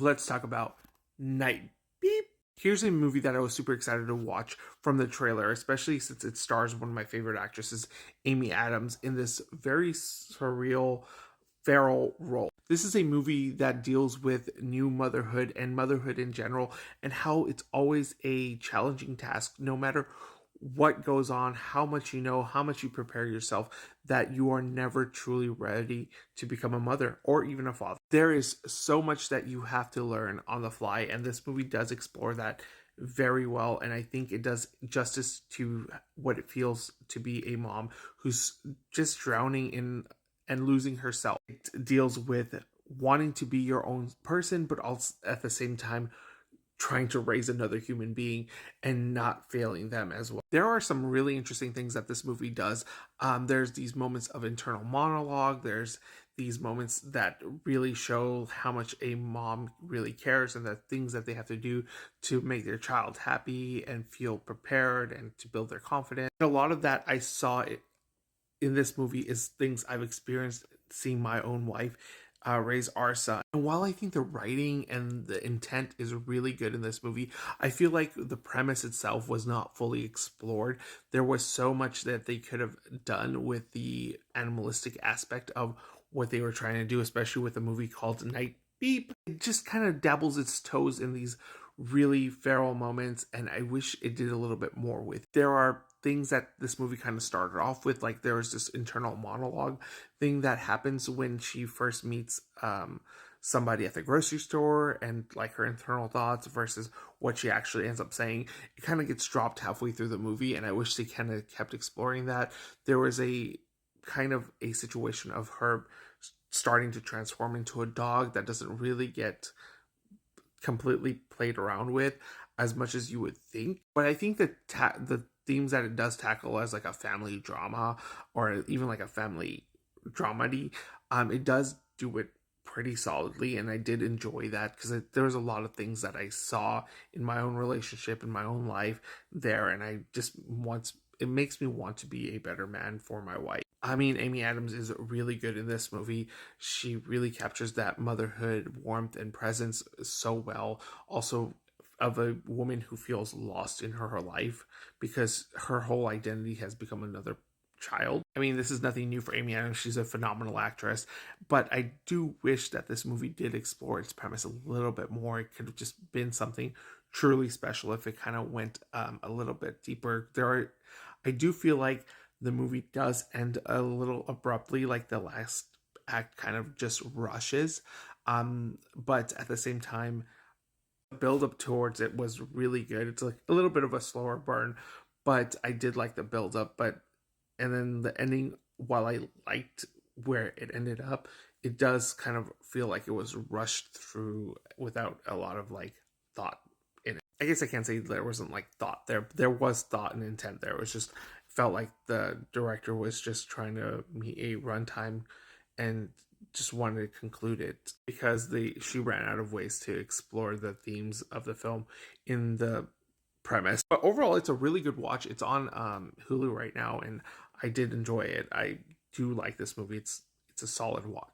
let's talk about Night Beep. Here's a movie that I was super excited to watch from the trailer, especially since it stars one of my favorite actresses, Amy Adams, in this very surreal feral role. This is a movie that deals with new motherhood and motherhood in general, and how it's always a challenging task, no matter what goes on, how much you know, how much you prepare yourself, that you are never truly ready to become a mother or even a father. There is so much that you have to learn on the fly, and this movie does explore that very well. And I think it does justice to what it feels to be a mom who's just drowning in and losing herself. It deals with wanting to be your own person, but also at the same time trying to raise another human being and not failing them as well. There are some really interesting things that this movie does. There's these moments of internal monologue. There's these moments that really show how much a mom really cares and the things that they have to do to make their child happy and feel prepared and to build their confidence. A lot of that I saw in this movie is things I've experienced seeing my own wife raise our son. And while I think the writing and the intent is really good in this movie, I feel like the premise itself was not fully explored. There was so much that they could have done with the animalistic aspect of what they were trying to do, especially with a movie called Night Beep. It just kind of dabbles its toes in these really feral moments, and I wish it did a little bit more with. There are things that this movie kind of started off with, like there was this internal monologue thing that happens when she first meets somebody at the grocery store, and like her internal thoughts versus what she actually ends up saying. It kind of gets dropped halfway through the movie, and I wish they kind of kept exploring that. There was a kind of a situation of her starting to transform into a dog that doesn't really get completely played around with as much as you would think. But I think that the themes that it does tackle as like a family drama or even like a family dramedy, it does do it pretty solidly, and I did enjoy that because there was a lot of things that I saw in my own relationship, in my own life there, and I just want, it makes me want to be a better man for my wife. I mean, Amy Adams is really good in this movie. She really captures that motherhood warmth and presence so well. Also, of a woman who feels lost in her life because her whole identity has become another child. I mean, this is nothing new for Amy Adams. She's a phenomenal actress, but I do wish that this movie did explore its premise a little bit more. It could have just been something truly special if it kind of went a little bit deeper. I do feel like the movie does end a little abruptly, like the last act kind of just rushes. But at the same time, the build up towards it was really good. It's like a little bit of a slower burn, but I did like the build up. But and then the ending, while I liked where it ended up, it does kind of feel like it was rushed through without a lot of like thought in it. I guess I can't say there wasn't like thought there. There was thought and intent there. It was just felt like the director was just trying to meet a runtime and just wanted to conclude it because she ran out of ways to explore the themes of the film in the premise. But overall, it's a really good watch. It's on Hulu right now, and I did enjoy it. I do like this movie. It's a solid watch.